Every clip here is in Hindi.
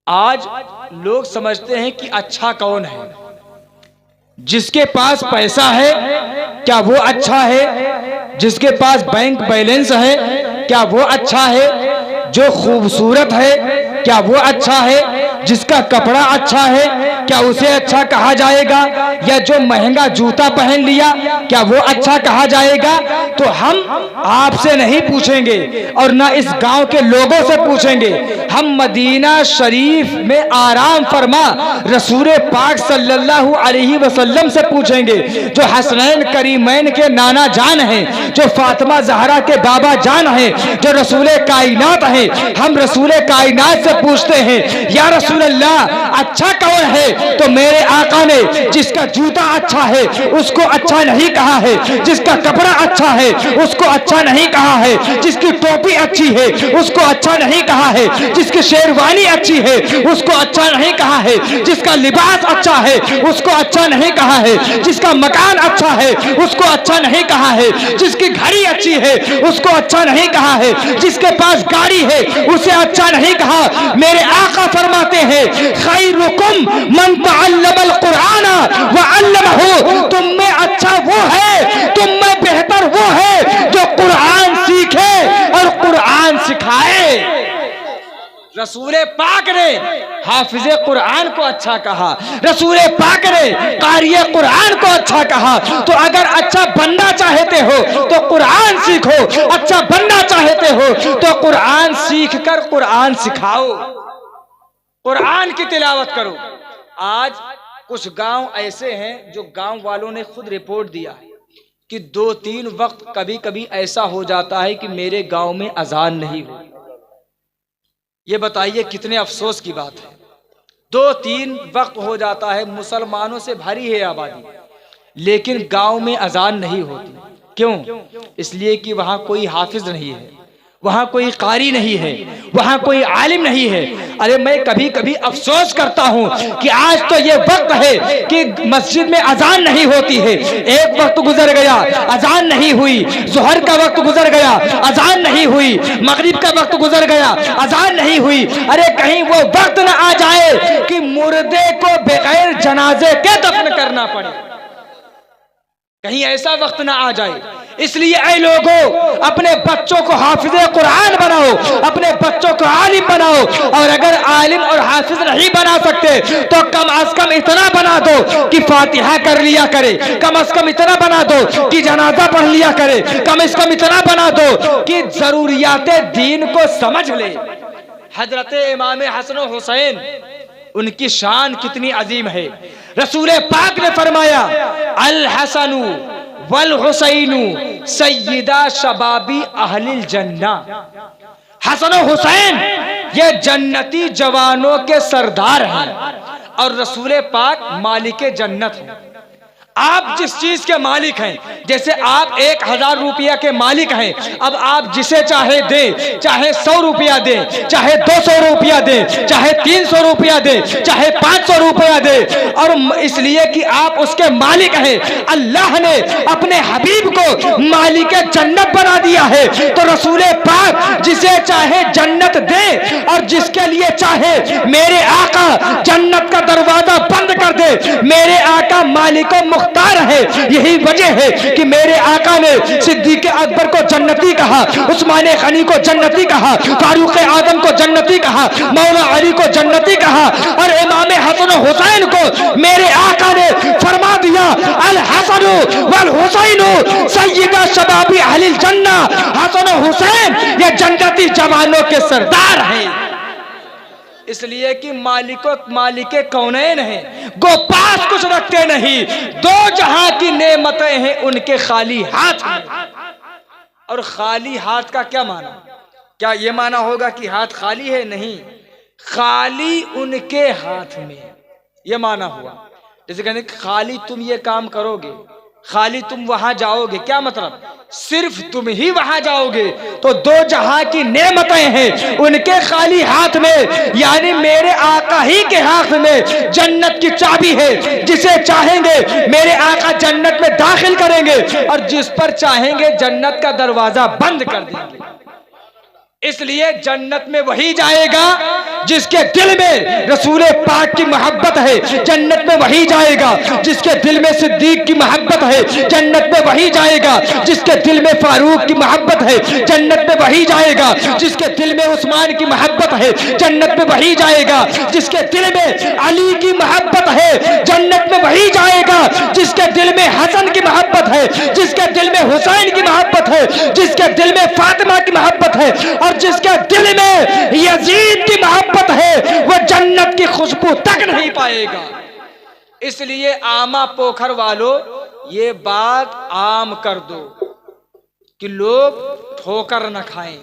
आज लोग समझते हैं कि अच्छा कौन है। जिसके पास पैसा है क्या वो अच्छा है? जिसके पास बैंक बैलेंस है क्या वो अच्छा है? जो खूबसूरत है क्या वो अच्छा है? जिसका कपड़ा अच्छा है क्या उसे अच्छा कहा जाएगा? या जो महंगा जूता पहन लिया क्या वो अच्छा कहा जाएगा? तो हम आपसे नहीं पूछेंगे और ना इस गांव के लोगों से पूछेंगे। हम मदीना शरीफ में आराम फरमा रसूल पाक सल्लल्लाहु अलैहि वसल्लम से पूछेंगे, जो हसनैन करीमैन के नाना जान हैं, जो फातिमा ज़हरा के बाबा जान हैं, जो रसूल कायनात हैं। हम रसूल कायनात से पूछते हैं, या रसूल अल्लाह अच्छा कौन है? तो मेरे आका ने जिसका जूता अच्छा है उसको अच्छा नहीं कहा है, जिसका कपड़ा अच्छा है उसको अच्छा नहीं कहा है, जिसकी टोपी अच्छी है उसको अच्छा नहीं कहा है, जिसकी शेरवानी अच्छी है उसको अच्छा नहीं कहा है, जिसका लिबास अच्छा है उसको अच्छा नहीं कहा है, जिसका मकान अच्छा है उसको अच्छा नहीं कहा है, जिसकी घड़ी अच्छी है उसको अच्छा नहीं कहा है, जिसके पास गाड़ी है उसे अच्छा नहीं कहा। मेरे आका फरमाते हैं, खैरुकुम मन तअल्लमल कुरान व अल्लमहु, तुम में अच्छा वो है, तुम में बेहतर वो है जो कुरान सीखे और कुरान सिखाए। रसूल पाक ने हाफिज़े कुरान को अच्छा कहा, रसूल पाक ने क़ारिए कुरान को अच्छा कहा। तो अगर अच्छा बनना चाहते हो तो कुरान सीखो, अच्छा बनना चाहते हो तो कुरान सीख कर कुरान सिखाओ, कुरान की तिलावत करो। आज कुछ गांव ऐसे हैं जो गांव वालों ने खुद रिपोर्ट दिया है कि 2-3 वक्त कभी कभी ऐसा हो जाता है कि मेरे गांव में अजान नहीं हुई। ये बताइए कितने अफसोस की बात है। 2-3 वक्त हो जाता है, मुसलमानों से भरी है आबादी, लेकिन गांव में अजान नहीं होती। क्यों? इसलिए कि वहां कोई हाफिज नहीं है, वहां कोई कारी नहीं है, वहां कोई आलिम नहीं है। अरे मैं कभी कभी अफसोस करता हूं कि आज तो ये वक्त है कि मस्जिद में अजान नहीं होती है। एक वक्त गुजर गया अजान नहीं हुई, ज़ोहर का वक्त गुजर गया अजान नहीं हुई, मगरिब का वक्त गुजर गया अजान नहीं हुई। अरे कहीं वो वक्त न आ जाए कि मुर्दे को बगैर जनाजे के दफन करना पड़े, कहीं ऐसा वक्त ना आ जाए। इसलिए ऐ लोगों, अपने बच्चों को हाफिज़े कुरान बनाओ, अपने बच्चों को आलिम बनाओ, और अगर आलिम और हाफिज नहीं बना सकते तो कम अज कम इतना बना दो कि फातिहा कर लिया करे, कम अज कम इतना बना दो कि जनाजा पढ़ लिया करे, कम से कम इतना बना दो कि जरूरियाते दीन को समझ ले। हजरत इमाम हसन हुसैन, उनकी शान कितनी अजीम है। रसूल पाक ने फरमाया, अल हसनु वल हुसैनु सय्यदा शबाबी अहलिल जन्ना। हसन हुसैन ये जन्नती जवानों के सरदार हैं और रसूल पाक मालिक जन्नत हैं। आप जिस चीज के मालिक हैं, जैसे आप 1000 रुपया के मालिक हैं, अब आप जिसे चाहे दें, चाहे 100 रुपया दें, चाहे 200 रुपया दें, चाहे 300 रुपया दें, चाहे 500 रुपया दें, और इसलिए कि आप उसके मालिक हैं। अल्लाह ने अपने हबीब को मालिक जन्नत बना दिया है, तो रसूल पाक जिसे चाहे जन्नत दे और जिसके लिए चाहे मेरे आका जन्नत का दरवाजा बंद कर दे। मेरे आका मालिक मुख्तार है। यही वजह है कि मेरे आका ने सिद्दीक अकबर को जन्नती कहा, उस्मान गनी को जन्नती कहा, फारूक आजम को जन्नती कहा, मौला अली को जन्नती कहा, और इमाम हसन हुसैन को मेरे आका ने फरमा दिया, अल हसन वल हुसैन सय्यदा शबाबी अहलिल जन्ना। हसन हुसैन ये जन्नती जवानों के सरदार हैं। इसलिए कि मालिके कौनैन हैं, गो पास कुछ रखते नहीं, दो जहां की नेमतें हैं उनके खाली हाथ में। और खाली हाथ का क्या माना? क्या ये माना होगा कि हाथ खाली है? नहीं, खाली उनके हाथ में, ये माना हुआ। जैसे कहने खाली तुम ये काम करोगे, खाली तुम वहां जाओगे, क्या मतलब? सिर्फ तुम ही वहां जाओगे, तो दो जहां की नेमतें हैं उनके खाली हाथ में, यानी मेरे आका ही के हाथ में जन्नत की चाबी है। जिसे चाहेंगे मेरे आका जन्नत में दाखिल करेंगे और जिस पर चाहेंगे जन्नत का दरवाजा बंद कर देंगे। इसलिए जन्नत में वही जाएगा जिसके दिल में रसूल पाक की मोहब्बत है। जन्नत में वही जाएगा जिसके दिल में सिद्दीक की मोहब्बत है। जन्नत में वही जाएगा जिसके दिल में फारूक की मोहब्बत है। जन्नत में वही जाएगा जिसके दिल में उस्मान की मोहब्बत है। जन्नत में वही जाएगा जिसके दिल में अली की मोहब्बत है। जन्नत में वही जाएगा जिसके दिल में हसन की मोहब्बत है, जिसके दिल में हुसैन की मोहब्बत है, जिसके दिल में फातिमा की मोहब्बत है और जिसके दिल में यजीद की मोहब्बत है, वो जन्नत की खुशबू तक नहीं पाएगा। इसलिए आमा पोखर वालों, ये बात आम कर दो कि लोग ठोकर न खाएं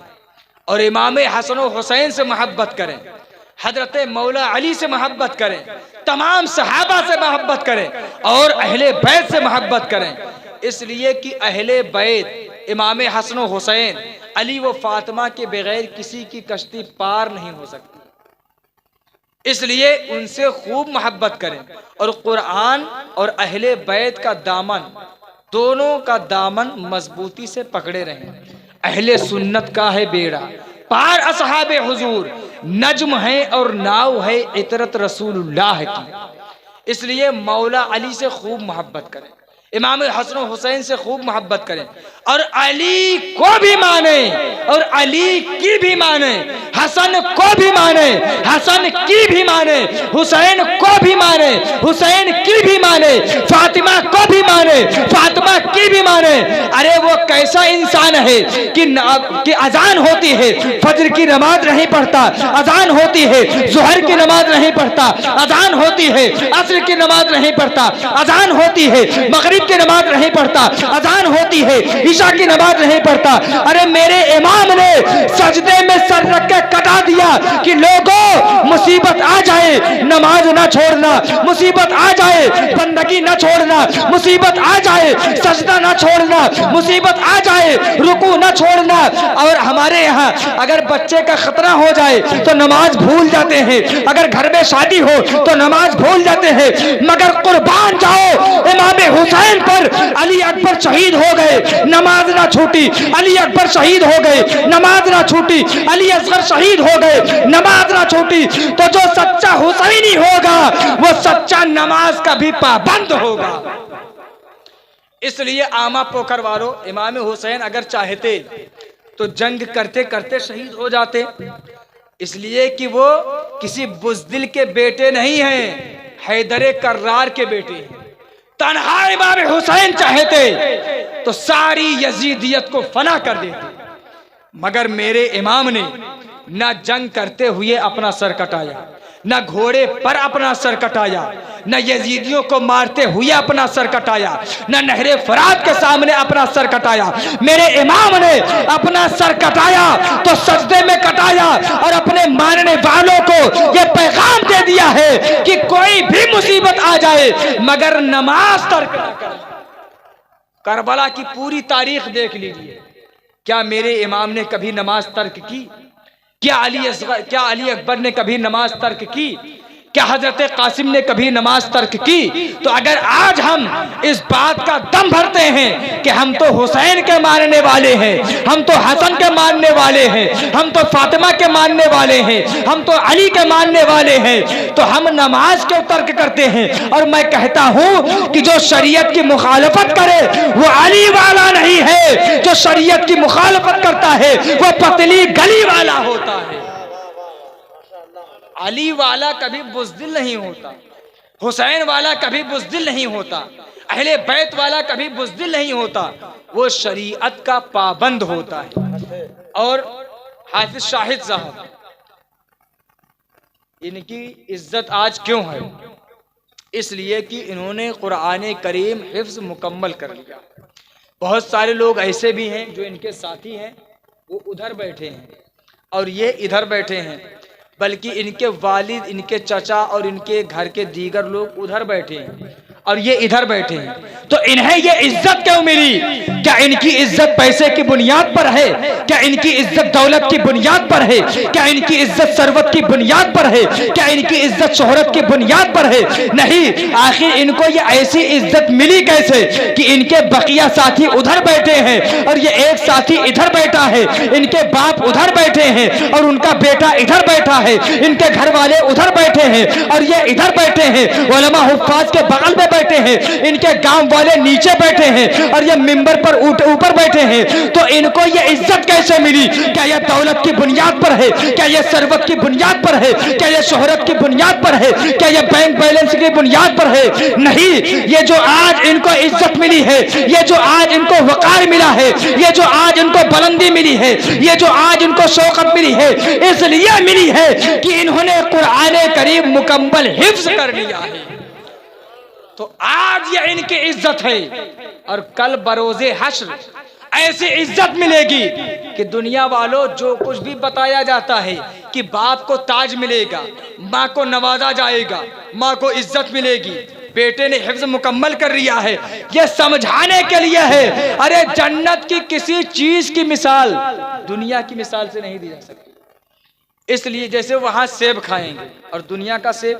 और इमाम हसन और हुसैन से मोहब्बत करें, हजरत मौला अली से मोहब्बत करें, तमाम सहाबा से मोहब्बत करें और अहले बैत से मोहब्बत करें। इसलिए कि अहले बैत इमाम हसन और हुसैन, अली व फातिमा के बगैर किसी की कश्ती पार नहीं हो सकती। इसलिए उनसे खूब मोहब्बत करें और कुरान और अहले बैत का दामन, दोनों का दामन मजबूती से पकड़े रहें। अहले सुन्नत का है बेड़ा पार असहाबे हुजूर, नज्म है और नाव है इतरत रसूलुल्लाह की। इसलिए मौला अली से खूब मोहब्बत करें, इमाम हसन हुसैन से खूब मोहब्बत करें और अली को भी माने और अली की भी माने, हसन को भी माने, हसन की भी माने, हुसैन को भी माने, हुसैन की भी माने, फातिमा को भी माने, फातिमा की भी माने। अरे वो कैसा इंसान है कि अजान होती है, फजर की नमाज नहीं पढ़ता, अजान होती है, जुहर की नमाज नहीं पढ़ता, अजान होती है, असर की नमाज नहीं पढ़ता, अजान होती है, मगरिब की नमाज नहीं पढ़ता, अजान होती है, ईशा की नमाज नहीं पढ़ता। अरे मेरे इमाम ने सजदे में सर रख के कटा दिया कि लोगों मुसीबत आ जाए नमाज ना छोड़ना, मुसीबत आ जाए बंदगी ना छोड़ना, मुसीबत आ जाए सजदा ना छोड़ना, मुसीबत आ जाए रुकू ना छोड़ना। और हमारे यहाँ अगर बच्चे का खतरा हो जाए तो नमाज भूल जाते हैं, अगर घर में शादी हो तो नमाज भूल जाते हैं, मगर कुर्बान जाओ इमाम हुसैन पर। अली अकबर शहीद हो गए, नमाज ना छूटी, अली अकबर शहीद हो गए, नमाज ना छूटी, अली असगर शहीद हो गए, नमाज ना छूटी। तो जो सच्चा हुसैनी होगा वो सच्चा नमाज का भी पाबंद होगा। इसलिए आमा पोखर वालों, इमाम हुसैन अगर चाहते तो जंग करते करते शहीद हो जाते, इसलिए कि वो किसी बुज़दिल के बेटे नहीं हैं, हैदर कर्रार के बेटे हैं। तन्हा इमाम हुसैन चाहते तो सारी यजीदियत को फना कर देते, मगर मेरे इमाम ने न जंग करते हुए अपना सर कटाया, न घोड़े पर अपना सर कटाया, न यजीदियों को मारते हुए अपना सर कटाया, न नहरे फरात के सामने अपना सर कटाया। मेरे इमाम ने अपना सर कटाया तो सजदे में कटाया और अपने मानने वालों को यह पैगाम दे दिया है कि कोई भी मुसीबत आ जाए मगर नमाज तर्क न कर। करबला की पूरी तारीख देख लीजिए, क्या मेरे इमाम ने कभी नमाज तर्क की? क्या अली अकबर ने कभी नमाज तर्क की? क्या हजरत कासिम ने कभी नमाज तर्क की? तो अगर आज हम इस बात का दम भरते हैं कि हम तो हुसैन के मानने वाले हैं, हम तो हसन के मानने वाले हैं, हम तो फातिमा के मानने वाले हैं, हम तो अली के मानने वाले हैं, तो हम नमाज क्यों तर्क करते हैं? और मैं कहता हूं कि जो शरीयत की मुखालफत करे वो अली वाला नहीं है, जो शरीयत की मुखालफत करता है वो पतली गली वाला होता है। अली वाला कभी बुज़दिल नहीं होता, हुसैन वाला कभी बुज़दिल नहीं होता, अहले बैत वाला कभी बुज़दिल नहीं होता, वो शरीयत का पाबंद होता है। और हाफिज शाहिद साहब, इनकी इज्जत आज क्यों है? इसलिए कि इन्होंने कुरान करीम हिफ्ज़ मुकम्मल कर लिया। बहुत सारे लोग ऐसे भी हैं जो इनके साथी हैं, वो उधर बैठे हैं और ये इधर बैठे हैं, बल्कि इनके वालिद, इनके चचा और इनके घर के दीगर लोग उधर बैठे हैं और ये इधर बैठे हैं, तो इन्हें ये इज्जत क्यों मिली? क्या इनकी इज्जत पैसे की बुनियाद पर है? क्या इनकी इज्जत दौलत की बुनियाद पर है? क्या इनकी इज्जत सरवत की बुनियाद पर है? क्या इनकी इज्जत शोहरत की बुनियाद पर है? नहीं, आखिर इनको ये ऐसी इज्जत मिली कैसे कि इनके बकिया साथी उधर बैठे हैं और ये एक साथी इधर बैठा है, इनके बाप उधर बैठे हैं और उनका बेटा इधर बैठा है, इनके घर वाले उधर बैठे हैं और ये इधर बैठे हैं, उलमा हुफ्फाज के बगल में बैठे हैं, इनके गांव वाले नीचे बैठे हैं और ये मिंबर पर ऊपर बैठे हैं। तो इनको ये इज्जत कैसे मिली? क्या ये दौलत की बुनियाद पर है? क्या ये सरवत की बुनियाद पर है? क्या ये शोहरत की बुनियाद पर है? क्या ये बैंक बैलेंस की बुनियाद पर है? नहीं, ये जो आज इनको इज्जत मिली है, ये जो आज इनको वकार मिला है, ये जो आज इनको बुलंदी मिली है, ये जो आज इनको शौकत मिली है, इसलिए मिली है कि इन्होंने कुरान करीम मुकम्मल हिफ्ज कर लिया है। तो आज ये इनकी इज्जत है और कल बरोज़े हश्र ऐसी इज्जत मिलेगी कि दुनिया वालों, जो कुछ भी बताया जाता है कि बाप को ताज मिलेगा, माँ को नवाजा जाएगा, माँ को इज्जत मिलेगी, बेटे ने हिफ्ज मुकम्मल कर लिया है, यह समझाने के लिए है। अरे जन्नत की किसी चीज की मिसाल दुनिया की मिसाल से नहीं दी जा सकती। इसलिए जैसे वहां सेब खाएंगे और दुनिया का सेब,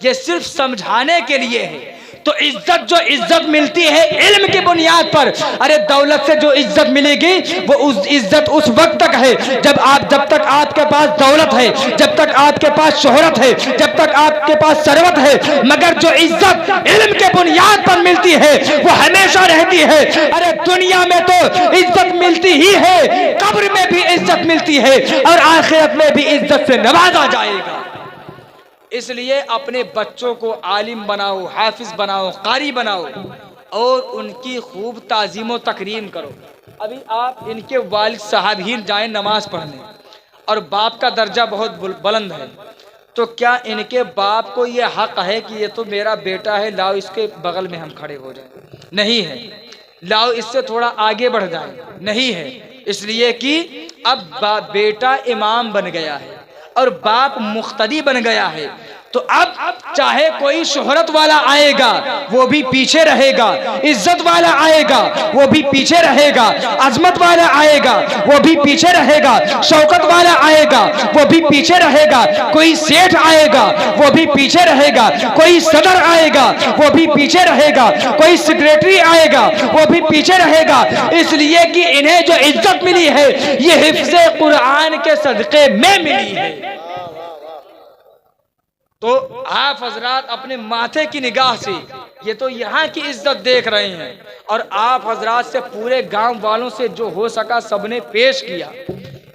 ये सिर्फ समझाने के लिए है। तो इज्जत, जो इज्जत मिलती है इल्म की बुनियाद पर, अरे दौलत से जो इज्जत मिलेगी वो उस इज्जत उस वक्त तक है जब तक आपके पास दौलत है, जब तक आपके पास शोहरत है, जब तक आपके पास सरवत है। मगर जो इज्जत इल्म के बुनियाद पर मिलती है वो हमेशा रहती है। अरे दुनिया में तो इज्जत मिलती ही है, कब्र में भी इज्जत मिलती है और आखिरत में भी इज्जत से नवाजा जाएगा। इसलिए अपने बच्चों को आलिम बनाओ, हाफिज बनाओ, कारी बनाओ और उनकी खूब ताज़ीम तकरीम करो। अभी आप इनके वालिद साहब ही जाएं नमाज पढ़ने और बाप का दर्जा बहुत बुलंद है, तो क्या इनके बाप को ये हक है कि ये तो मेरा बेटा है, लाओ इसके बगल में हम खड़े हो जाएं? नहीं है। लाओ इससे थोड़ा आगे बढ़ जाए? नहीं है। इसलिए कि अब बेटा इमाम बन गया है और बाप मुख्तदी बन गया है, तो अब चाहे कोई शोहरत वाला आएगा वो भी पीछे रहेगा, इज्जत वाला आएगा वो भी पीछे रहेगा, अजमत वाला आएगा वो भी पीछे रहेगा, शौकत वाला आएगा वो भी पीछे रहेगा, कोई सेठ आएगा वो भी पीछे रहेगा, कोई सदर आएगा वो भी पीछे रहेगा, कोई सेक्रेटरी आएगा वो भी पीछे रहेगा। इसलिए कि इन्हें जो इज्जत मिली है ये हिफ्ज़े कुरान के सदक़े में मिली है। तो आप हजरात अपने माथे की निगाह से ये तो यहाँ की इज्जत देख रहे हैं और आप हजरात से पूरे गांव वालों से जो हो सका सबने पेश किया।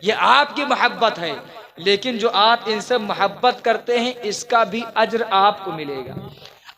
ये आपकी मोहब्बत है, लेकिन जो आप इनसे मोहब्बत करते हैं इसका भी अज्र आपको मिलेगा।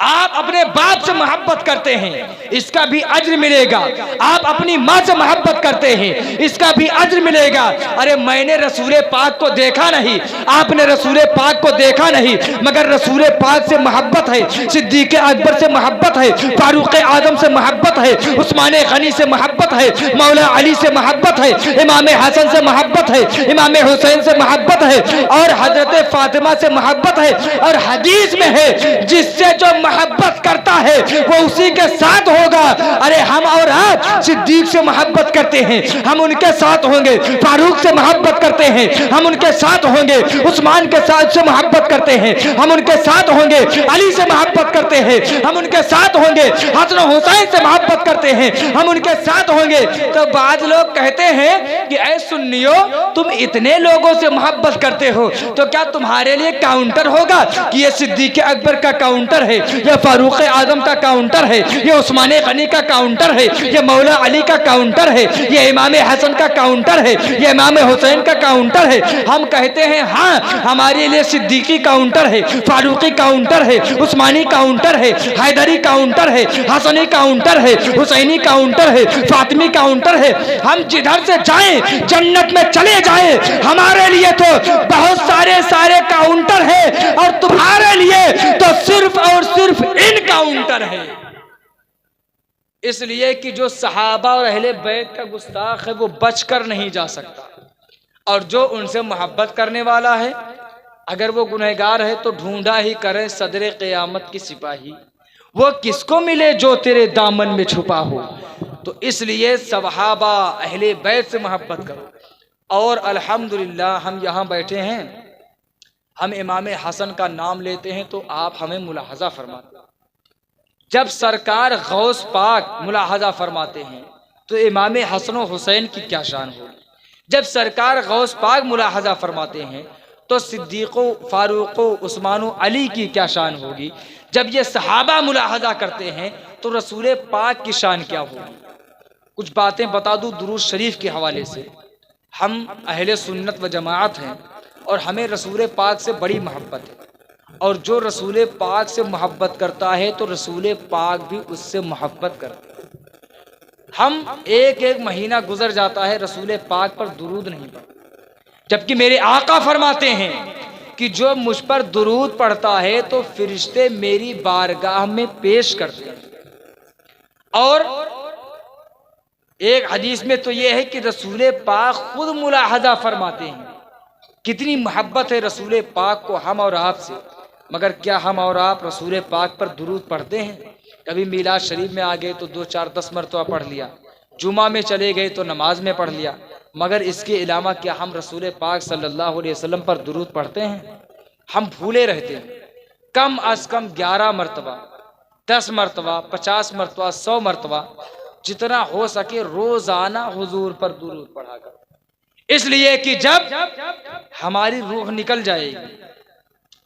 आप अपने बाप से मोहब्बत करते हैं इसका भी अज्र मिलेगा, आप अपनी माँ से मोहब्बत करते हैं इसका भी अज्र मिलेगा। अरे मैंने रसूल पाक को देखा नहीं, आपने रसूल पाक को देखा नहीं, मगर रसूल पाक से मोहब्बत है, सिद्दीक़ अकबर से मोहब्बत है, फारूक आजम से मोहब्बत है, उस्मान गनी से मोहब्बत है, मौला अली से मोहब्बत है, इमाम हसन से मोहब्बत है, इमाम हुसैन से मोहब्बत है और हजरत फातिमा से मोहब्बत है। और हदीस में है जिससे जो मोहब्बत करता है वो उसी के साथ होगा। अरे हम और आप सिद्दीक से मोहब्बत करते हैं, हम उनके साथ होंगे, फारूक से मोहब्बत करते हैं, हम उनके साथ होंगे, उस्मान के साथ से मोहब्बत करते हैं, हम उनके साथ होंगे, अली से मोहब्बत करते हैं, हम उनके साथ होंगे, हसन हुसैन से मोहब्बत करते हैं, हम उनके साथ होंगे। तो बाद लोग कहते हैं कि ऐ सुन्नियों तुम इतने लोगों से मोहब्बत करते हो तो क्या तुम्हारे लिए काउंटर होगा कि ये सिद्दीक अकबर का काउंटर है, ये फारूक आजम का काउंटर है, ये उस्मान गनी का काउंटर है, ये मौला अली का काउंटर है, ये इमाम हसन का काउंटर है, ये इमाम हुसैन का काउंटर है। हम कहते हैं हाँ हमारे लिए सिद्दीकी काउंटर है, फारूकी काउंटर है, उस्मानी काउंटर है, हैदरी काउंटर है, हसनी काउंटर है, हुसैनी काउंटर है, फातिमी काउंटर है। हम जिधर से जाएं जन्नत में चले जाएं, हमारे लिए तो बहुत सारे काउंटर है और तुम्हारे लिए तो सिर्फ और सिर्फ इन काउंटर है। इसलिए कि जो सहाबा और अहले बैत का गुस्ताख है वो बचकर नहीं जा सकता, और जो उनसे मोहब्बत करने वाला है अगर वो गुनहगार है तो ढूंढा ही करे सदरे क़यामत की सिपाही। वो किसको मिले जो तेरे दामन में छुपा हो। तो इसलिए सहाबा अहले बैत से मोहब्बत करो। और अल्हम्दुलिल्लाह हम यहाँ बैठे हैं, हम इमाम हसन का नाम लेते हैं तो आप हमें मुलाहजा फरमाते हैं। जब सरकार गौस पाक मुलाहजा फरमाते हैं तो इमाम हसन और हुसैन की क्या शान होगी। जब सरकार गौस पाक मुलाहजा फरमाते हैं तो सिद्दीक़ो फारूक़ो उस्मानो अली की क्या शान होगी। जब ये सहाबा मुलाहजा करते हैं तो रसूल पाक की शान क्या होगी। कुछ बातें बता दूं दुरूद शरीफ के हवाले से। हम अहले सुन्नत व जमाअत हैं और हमें रसूल पाक से बड़ी मोहब्बत है, और जो रसूल पाक से मोहब्बत करता है तो रसूल पाक भी उससे मोहब्बत करते हैं। हम एक एक महीना गुजर जाता है रसूल पाक पर दुरूद नहीं पढ़ते, जबकि मेरे आका फरमाते हैं कि जो मुझ पर दुरूद पढ़ता है तो फिरिश्ते मेरी बारगाह में पेश करते हैं। और एक हदीस में तो यह है कि रसूल पाक खुद मुलाहजा फरमाते हैं कितनी मोहब्बत है रसूल पाक को हम और आप से। मगर क्या हम और आप रसूल पाक पर दुरूद पढ़ते हैं। कभी मीलाद शरीफ में आ गए तो 2 4 10 मरतबा पढ़ लिया, जुमा में चले गए तो नमाज में पढ़ लिया, मगर इसके अलावा क्या हम रसूल पाक सल्लल्लाहु अलैहि वसल्लम पर दुरूद पढ़ते हैं। हम भूले रहते हैं। कम अज कम 11 मरतबा, 10 मरतबा, 50 मरतबा, 100 मरतबा, जितना हो सके रोजाना हुजूर पर दुरूद पढ़ा कर। इसलिए कि जब हमारी रूह निकल जाएगी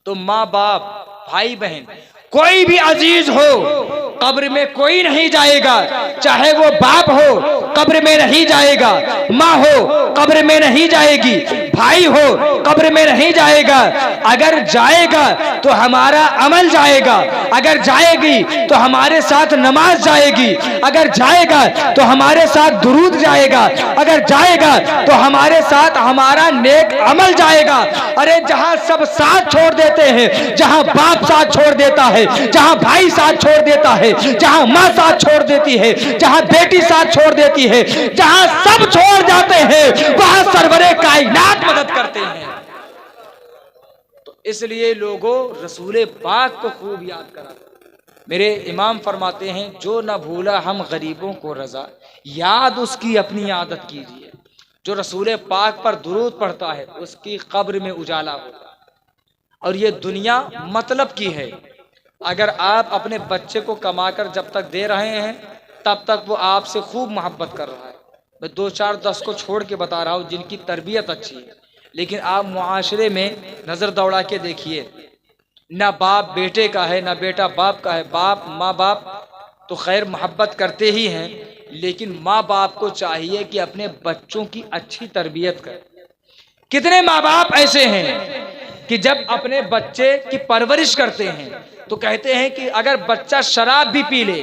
तो माँ बाप, भाई बहन, कोई भी अजीज हो कब्र में कोई नहीं जाएगा। चाहे वो बाप हो कब्र में नहीं जाएगा, माँ हो कब्र में नहीं जाएगी, भाई हो कब्र में नहीं जाएगा। अगर जाएगा तो हमारा अमल जाएगा, अगर जाएगी तो हमारे साथ नमाज जाएगी, अगर जाएगा तो हमारे साथ दुरूद जाएगा, अगर जाएगा तो हमारे साथ हमारा नेक अमल जाएगा। अरे जहां सब साथ छोड़ देते हैं, जहां बाप साथ छोड़ देता है, जहां भाई साथ छोड़ देता है, जहां माँ साथ छोड़ देती है, जहां बेटी साथ छोड़ देती है, जहां सब छोड़ जाते हैं वहां सरवरे कायनात मदद करते हैं। तो इसलिए लोगों रसूल पाक को खूब याद करा। मेरे इमाम फरमाते हैं जो न भूला हम गरीबों को रजा, याद उसकी अपनी आदत कीजिए। जो रसूल पाक पर दुरूद पढ़ता है उसकी कब्र में उजाला होता है। और ये दुनिया मतलब की है। अगर आप अपने बच्चे को कमाकर जब तक दे रहे हैं तब तक वो आपसे खूब मोहब्बत कर रहा है। मैं 2 4 10 को छोड़ के बता रहा हूँ जिनकी तरबियत अच्छी है, लेकिन आप मुआशरे में नज़र दौड़ा के देखिए, ना बाप बेटे का है ना बेटा बाप का है। बाप माँ बाप तो खैर मोहब्बत करते ही हैं, लेकिन माँ बाप को चाहिए कि अपने बच्चों की अच्छी तरबियत करें। कितने माँ बाप ऐसे हैं कि जब अपने बच्चे की परवरिश करते हैं तो कहते हैं कि अगर बच्चा शराब भी पी ले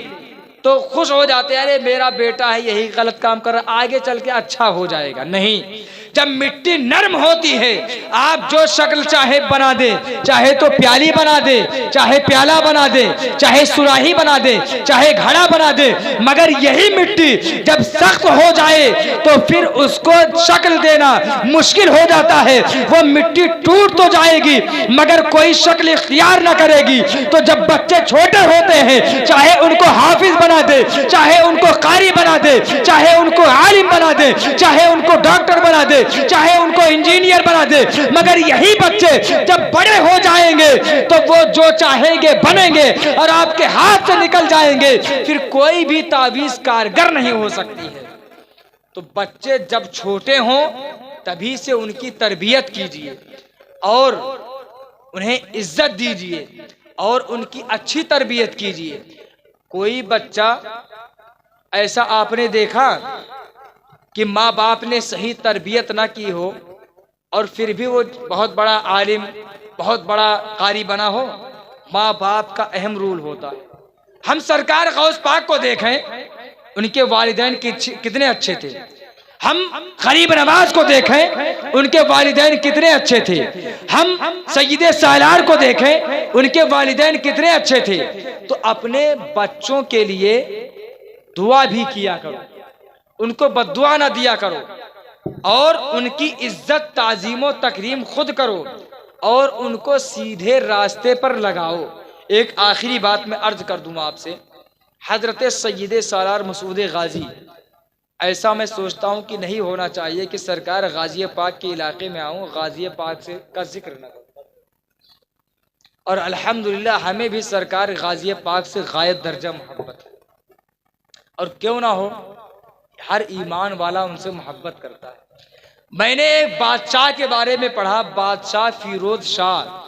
तो खुश हो जाते हैं, अरे मेरा बेटा है यही गलत काम कर रहा, आगे चल के अच्छा हो जाएगा। नहीं, जब मिट्टी नरम होती है आप जो शक्ल चाहे बना दे, चाहे तो प्याली बना दे, चाहे प्याला बना दे, चाहे सुराही बना दे, चाहे घड़ा बना दे, मगर यही मिट्टी जब सख्त हो जाए तो फिर उसको शक्ल देना मुश्किल हो जाता है। वो मिट्टी टूट तो जाएगी मगर कोई शक्ल इख्तियार न करेगी। तो जब बच्चे छोटे होते हैं चाहे उनको हाफिज बना दे, चाहे उनको कारी बना दे, चाहे उनको आलिम बना दे, चाहे उनको डॉक्टर बना दे, चाहे उनको इंजीनियर बना दे, मगर यही बच्चे जब बड़े हो जाएंगे तो वो जो चाहेंगे बनेंगे और आपके हाथ से निकल जाएंगे, फिर कोई भी तावीज कारगर नहीं हो सकती है। तो बच्चे जब छोटे हों तभी से उनकी तरबियत कीजिए और उन्हें इज्जत दीजिए और उनकी अच्छी तरबियत कीजिए। कोई बच्चा ऐसा आपने देखा कि माँ बाप ने सही तरबियत ना की हो और फिर भी वो बहुत बड़ा आलिम, बहुत बड़ा कारी बना हो? माँ बाप का अहम रोल होता है। हम सरकार गौस पाक को देखें, उनके वालिदैन कितने अच्छे थे। हम गरीब नवाज को देखें, उनके वालिदैन कितने अच्छे थे। हम सैयदे सालार को देखें, उनके वालिदैन कितने अच्छे थे। तो अपने बच्चों के लिए दुआ भी किया करो, उनको बद्दुआ ना दिया करो और उनकी इज्जत ताजीम और तकरीम खुद करो और उनको सीधे रास्ते पर लगाओ। एक आखिरी बात मैं अर्ज कर दूं आपसे, हजरत सैयद सालार मसूद गाजी, ऐसा मैं सोचता हूं कि नहीं होना चाहिए कि सरकार गाजी पाक के इलाके में आऊं, गाजी पाक से का जिक्र न करूं। और अल्हम्दुलिल्लाह हमें भी सरकार गाजी पाक से गायत दर्जा मोहब्बत है, और क्यों ना हो, हर ईमान वाला उनसे मोहब्बत करता है। मैंने एक बादशाह के बारे में पढ़ा, बादशाह फिरोज शाह,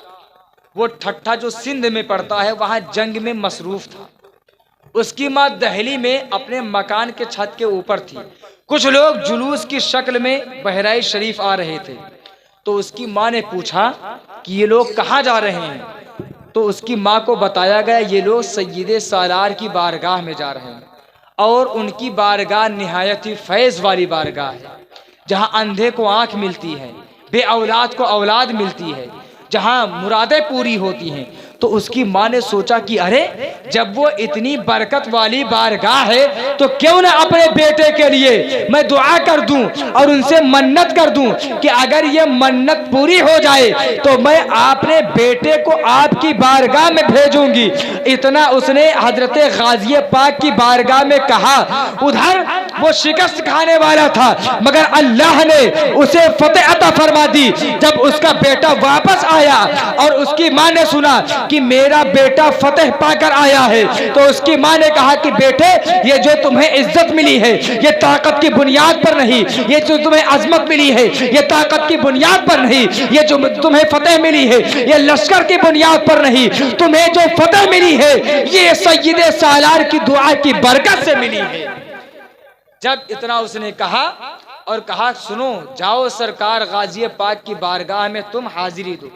वो ठट्ठा जो सिंध में पड़ता है, वहां जंग में मसरूफ था। उसकी माँ दहली में अपने मकान के छत के ऊपर थी। कुछ लोग जुलूस की शक्ल में बहराइच शरीफ आ रहे थे, तो उसकी माँ ने पूछा कि ये लोग कहाँ जा रहे हैं। तो उसकी माँ को बताया गया ये लोग सैयद सालार की बारगाह में जा रहे हैं, और उनकी बारगाह निहायत ही फैज़ वाली बारगाह है, जहाँ अंधे को आंख मिलती है, बे औलाद को औलाद मिलती है, जहाँ मुरादें पूरी होती हैं। तो उसकी माँ ने सोचा कि अरे जब वो इतनी बरकत वाली बारगाह है तो क्यों ना अपने बेटे के लिए मैं दुआ कर दूं और उनसे मन्नत कर दूं कि अगर ये मन्नत पूरी हो जाए तो मैं अपने बेटे को आपकी बारगाह में भेजूंगी। इतना उसने हजरत गाजी पाक की बारगाह में कहा। उधर वो शिकस्त खाने वाला था, मगर अल्लाह ने उसे फतेह अता फरमा दी। जब उसका बेटा वापस आया और उसकी माँ ने सुना कि मेरा बेटा फतेह पाकर आया है, तो उसकी माँ ने कहा कि बेटे, ये जो तुम्हें इज्जत मिली है ये ताकत की बुनियाद पर नहीं, ये जो तुम्हें अजमत मिली है ये ताकत की बुनियाद पर नहीं, ये जो तुम्हें फतेह मिली है ये लश्कर की बुनियाद पर नहीं, तुम्हें जो फतेह मिली है ये सैयद सालार की दुआ की बरकत से मिली है। जब इतना उसने कहा और कहा सुनो, जाओ सरकार गाजी पाक की बारगाह में तुम हाजिरी दो।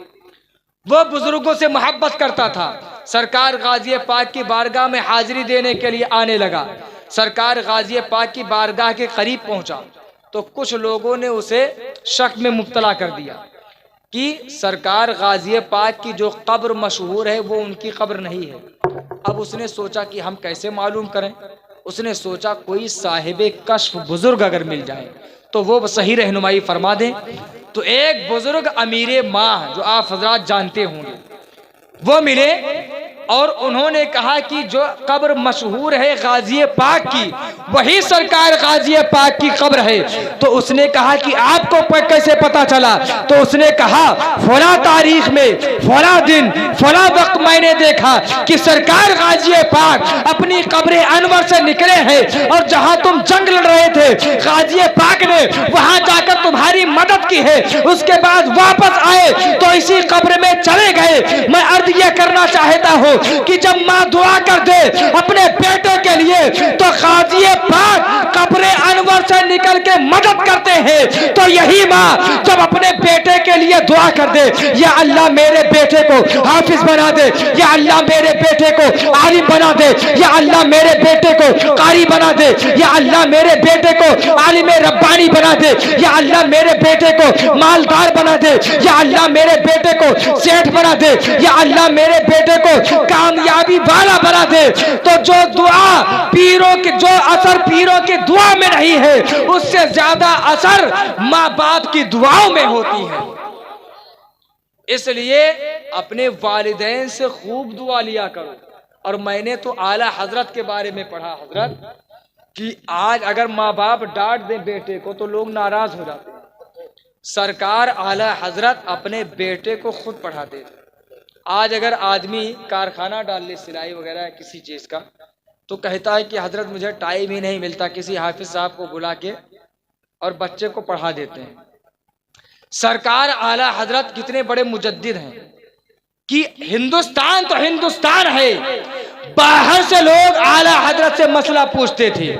वो बुजुर्गों से मोहब्बत करता था। सरकार गाजी पाक की बारगाह में हाजिरी देने के लिए आने लगा। सरकार गाजी पाक की बारगाह के करीब पहुंचा तो कुछ लोगों ने उसे शक में मुब्तला कर दिया कि सरकार गाजी पाक की जो कब्र मशहूर है वो उनकी कब्र नहीं है। अब उसने सोचा कि हम कैसे मालूम करें। उसने सोचा कोई साहिबे कश्फ बुजुर्ग अगर मिल जाए तो वो सही रहनुमाई फरमा दें। तो एक बुजुर्ग अमीर माह जो आप हजरात जानते होंगे वो मिले और उन्होंने कहा कि जो कब्र मशहूर है गाजी पाक की वही सरकार गाजी पाक की कब्र है। तो उसने कहा कि आपको कैसे पता चला। तो उसने कहा फला तारीख में फला दिन फला वक्त मैंने देखा कि सरकार गाजी पाक अपनी कब्र अनवर से निकले हैं और जहां तुम जंग लड़ रहे थे गाजी पाक ने वहां जाकर तुम्हारी मदद की है। उसके बाद वापस आए तो इसी कब्र में चले गए। मैं अर्ज यह करना चाहता हूं कि जब माँ दुआ कर दे अपने बेटे के लिए तो गाजी पाक कब्र अनवर से निकल के मदद करते हैं। तो यही माँ जब अपने बेटे के लिए दुआ कर दे, या अल्लाह मेरे बेटे को हाफिज बना दे, या अल्लाह मेरे बेटे को आलिम बना दे, या अल्लाह मेरे बेटे को कारी बना दे, या अल्लाह मेरे बेटे को आलिम रब्बानी बना दे, या अल्लाह मेरे बेटे को मालदार बना दे, या अल्लाह मेरे बेटे को सेठ बना दे, या अल्लाह मेरे बेटे को कामयाबी वाला बना दे। तो जो दुआ पीरों की, जो असर पीरों की दुआ में नहीं है उससे ज्यादा असर माँ बाप की दुआओं में होती है। इसलिए अपने वालिदैन से खूब दुआ लिया करो। और मैंने तो आला हजरत के बारे में पढ़ा हजरत कि आज अगर माँ बाप डांट दे बेटे को तो लोग नाराज हो जाते हैं। सरकार आला हजरत अपने बेटे को खुद पढ़ाते थे। आज अगर आदमी कारखाना डाल ले सिलाई वगैरह किसी चीज का तो कहता है कि हजरत मुझे टाइम ही नहीं मिलता, किसी हाफिज साहब को बुला के और बच्चे को पढ़ा देते हैं। सरकार आला हजरत कितने बड़े मुजद्दिद हैं कि हिंदुस्तान तो हिंदुस्तान है, बाहर से लोग आला हजरत से मसला पूछते थे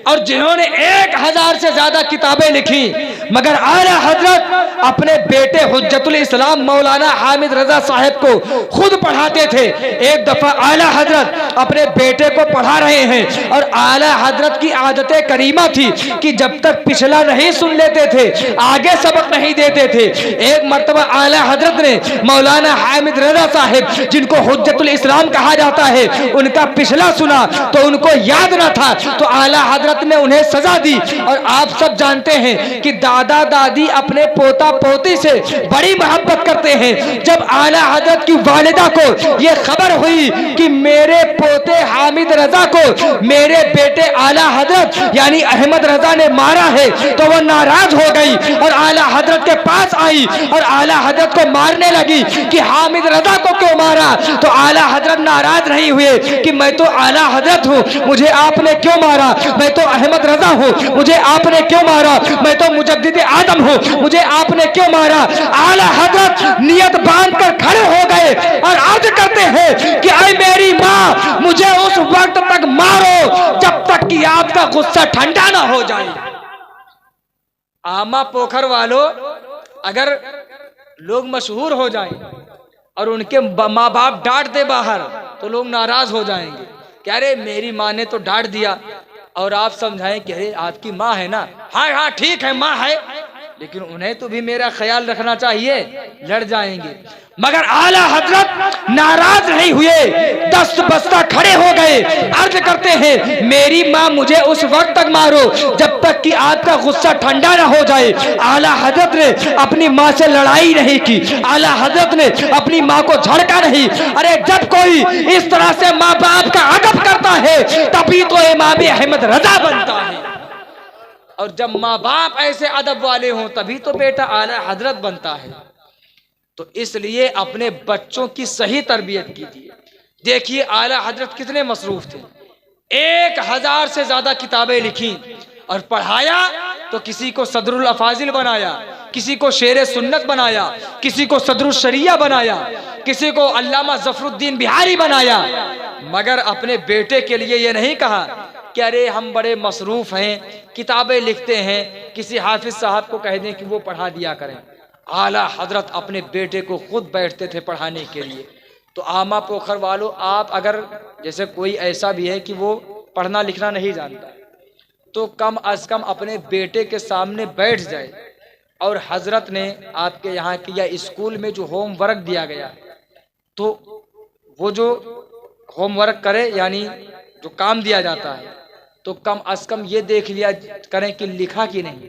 और जिन्होंने 1000 से ज्यादा किताबें लिखी, मगर आला हजरत अपने बेटे हुज्जतुल इस्लाम मौलाना हामिद रजा साहब को खुद पढ़ाते थे। एक दफा आला हजरत अपने बेटे को पढ़ा रहे हैं और आला हजरत की आदत करीमा थी कि जब तक पिछला नहीं सुन लेते थे आगे सबक नहीं देते थे। एक मर्तबा आला हजरत ने मौलाना हामिद रजा साहब जिनको हुज्जतुल इस्लाम कहा जाता है उनका पिछला सुना तो उनको याद न था, तो आला हजरत ने उन्हें सजा दी। और आप सब जानते हैं कि दादा दादी अपने पोता पोती पोती से बड़ी मोहब्बत करते हैं। जब आला हजरत की वालिदा को ये खबर हुई कि मेरे पोते हामिद रजा को मेरे बेटे आला हजरत यानी अहमद रजा ने मारा है, तो वो नाराज हो गई और आला हजरत के पास आई और आला हजरत को मारने लगी कि हामिद रजा को क्यों मारा। तो आला हजरत नाराज नहीं हुए कि मैं तो आला हजरत हूँ, मुझे आपने क्यों मारा, मैं तो अहमद रजा हूँ, मुझे आपने क्यों मारा, मैं तो मुजद्दिद आदम हूँ, मुझे आपने क्यों मारा। आला हजरत नियत बांध कर खड़े हो गए और अर्ज करते हैं कि ऐ मेरी माँ, मुझे उस वक्त तक मारो जब तक कि आपका गुस्सा ठंडा ना हो जाए। आमा पोखर वालों, अगर लोग मशहूर हो जाएं और उनके माँ बाप डांट दे बाहर तो लोग नाराज हो जाएंगे कि अरे मेरी माँ ने तो डांट दिया, और आप समझाएं कि अरे आपकी माँ है ना, हाँ हाँ ठीक है माँ है, लेकिन उन्हें तो भी मेरा ख्याल रखना चाहिए, लड़ जाएंगे। मगर आला हजरत नाराज नहीं हुए, दस्त बस्ता खड़े हो गए, अर्ज करते हैं मेरी माँ मुझे उस वक्त तक मारो जब तक कि आपका गुस्सा ठंडा ना हो जाए। आला हजरत ने अपनी माँ से लड़ाई नहीं की, आला हजरत ने अपनी माँ को झड़का नहीं। अरे जब कोई इस तरह से माँ बाप का अदब करता है तभी तो इमाम अहमद रजा बनता है, और जब माँ बाप ऐसे अदब वाले हों तभी तो बेटा आला हजरत बनता है। तो इसलिए अपने बच्चों की सही तरबियत कीजिए। देखिए आला हजरत कितने मसरूफ थे, 1000 से ज्यादा किताबें लिखी और पढ़ाया, तो किसी को सदरुल अफाजिल बनाया, किसी को शेर सुन्नत बनाया, किसी को सदरुल शरिया बनाया, किसी को अल्लामा जफरुद्दीन बिहारी बनाया। मगर अपने बेटे के लिए ये नहीं कहा कि अरे हम बड़े मसरूफ हैं, किताबें लिखते हैं, किसी हाफिज साहब को कह दें कि वो पढ़ा दिया करें। आला हजरत अपने बेटे को खुद बैठते थे पढ़ाने के लिए। तो आमा पोखर वालों, आप अगर जैसे कोई ऐसा भी है कि वो पढ़ना लिखना नहीं जानता, तो कम अज कम अपने बेटे के सामने बैठ जाए और हजरत ने आपके यहाँ की या स्कूल में जो होमवर्क दिया गया, तो वो जो होमवर्क करे, यानी जो काम दिया जाता है, तो कम अज कम ये देख लिया करें कि लिखा कि नहीं।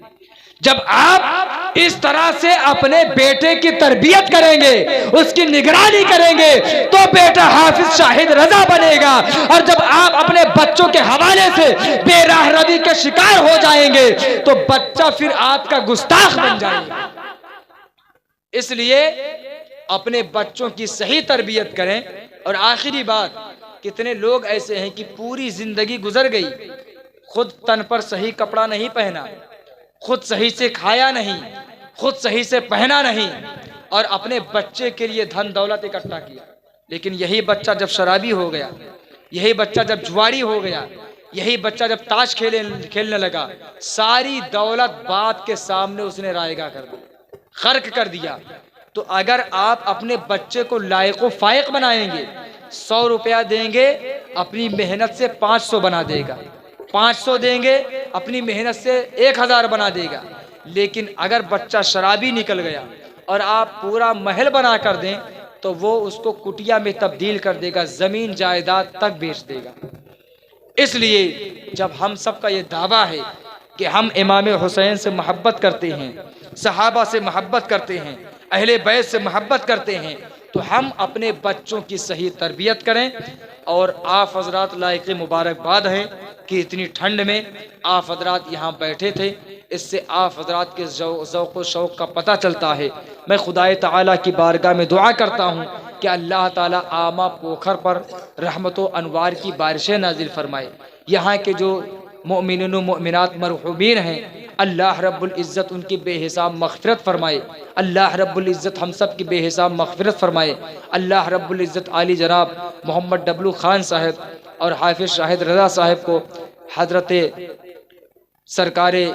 जब आप इस तरह से अपने बेटे की तरबियत करेंगे, उसकी निगरानी करेंगे, तो बेटा हाफिज शाहिद रजा बनेगा। और जब आप अपने बच्चों के हवाले से बेराह रवी के शिकार हो जाएंगे तो बच्चा फिर आपका गुस्ताख बन जाएगा। इसलिए अपने बच्चों की सही तरबियत करें। और आखिरी बात, कितने लोग ऐसे हैं कि पूरी जिंदगी गुजर गई, खुद तन पर सही कपड़ा नहीं पहना, खुद सही से खाया नहीं, खुद सही से पहना नहीं, और अपने बच्चे के लिए धन दौलत इकट्ठा किया। लेकिन यही बच्चा जब शराबी हो गया, यही बच्चा जब जुआरी हो गया, यही बच्चा जब ताश खेलने लगा, सारी दौलत बाप के सामने उसने रायगा कर दी, खर्क कर दिया। तो अगर आप अपने बच्चे को लायक व फायक बनाएंगे, 100 रुपया देंगे, अपनी मेहनत से 500 बना देगा, 500 देंगे, अपनी मेहनत से 1000 बना देगा। लेकिन अगर बच्चा शराबी निकल गया और आप पूरा महल बना कर दें, तो वो उसको कुटिया में तब्दील कर देगा, जमीन जायदाद तक बेच देगा। इसलिए जब हम सबका ये दावा है कि हम इमाम हुसैन से मोहब्बत करते हैं, सहाबा से मोहब्बत करते हैं, अहले बैत से मोहब्बत करते हैं, तो हम अपने बच्चों की सही तरबियत करें। और आप हजरात लायक मुबारकबाद है कि इतनी ठंड में आप हजरात यहाँ बैठे थे, इससे आप हजरात के ज़ौक़ व शौक़ का पता चलता है। मैं खुदाए ताला की बारगाह में दुआ करता हूँ कि अल्लाह ताला आमा पोखर पर रहमत व अनवार की बारिशें नाजिल फरमाए। यहाँ के जो मोमिन व मोमिनात मरहूमीन हैं, अल्लाह रब्बुल इज़्ज़त उनकी बेहिसाब मग़फ़िरत फरमाए। अल्लाह रब्बुल इज़्ज़त हम सब की बेहिसाब मग़फ़िरत फरमाए। अल्लाह रब्बुल इज़्ज़त आली जनाब मोहम्मद डब्लू खान साहब और हाफिज शाहिद रज़ा साहब को हज़रत सरकारे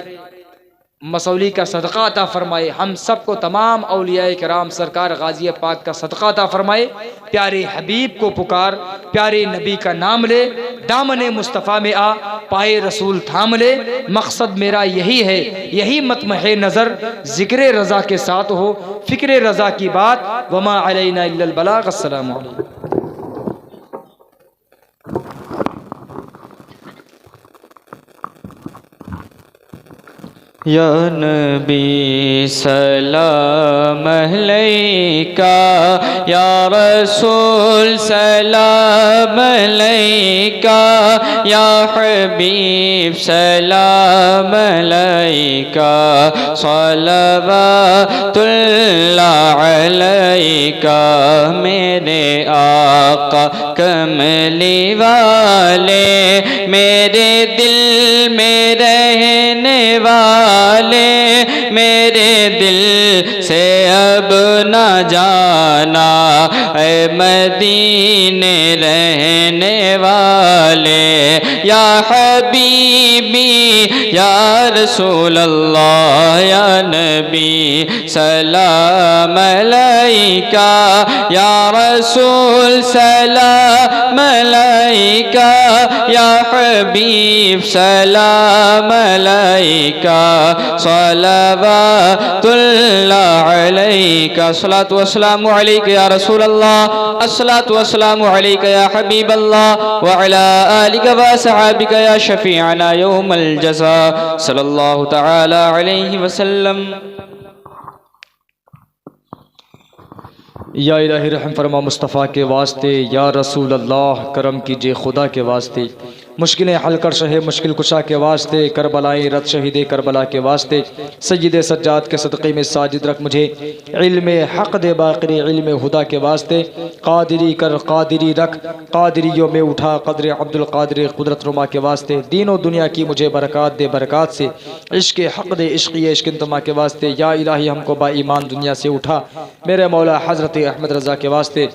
मसौली का सदका अता फरमाए। हम सब को तमाम औलियाए किराम सरकार गाज़ी पाक का सदका अता फरमाए। प्यारे हबीब को पुकार, प्यारे नबी का नाम ले, दामने मुस्तफ़ा में आ, पाए रसूल थाम ले। मकसद मेरा यही है, यही मतमहे नज़र, ज़िक्र रज़ा के साथ हो फ़िक्र रज़ा की बात। वमा अलैना इल्लल बलाग। अस्सलामु अलैकुम। या नबी सलाम अलैका, या रसूल सलाम अलैका, या हबीब सलाम अलैका, सलवातुल्लाह अलैका। मेरे आका कमली वाले, मेरे दिल में रहने वाले, मेरे दिल से अब न जाना, ऐ मदीने रहने वाले। या हबीबी या रसूल अल्लाह, या नबी सलाम अलैका, या रसूल सलाम अलैका, या हबीब सलाम अलैका, सलवातुल्लाह अलैका। अस्सलातु वस्सलामु अलैका या रसूल अल्लाह, अस्सलातु वस्सलामु अलैका या हबीब अल्लाह, व अला आलिका व सहाबिका या शफीअना यौमल जज़ा, सल्लल्लाहु तआला अलैहि वसल्लम। या इलाही रहम फरमा मुस्तफ़ा के वास्ते, या रसूल अल्लाह करम कीजिए खुदा के वास्ते। मुश्किलें हल कर शहे मुश्किल कुशा के वास्ते, करबलाई रत शहीद करबला के वास्ते। सय्यद सज्जाद के सदक़े में साजिद रख मुझे, इल्म हक़ दे बाक़री इल्म हुदा के वास्ते। क़ादिरी कर क़ादिरी रख, क़ादिरियों में उठा क़द्र अब्दुल क़ादिर कुदरत नुमा के वास्ते। दीनों दुनिया की मुझे बरक़ात दे बरक़ात से, इश्क़ हक़ दे इश्क़ इश्क़ तुमा के वास्ते। या इलाही हमको बा ईमान दुनिया से उठा, मेरे मौला हज़रत अहमद रज़ा के वास्ते।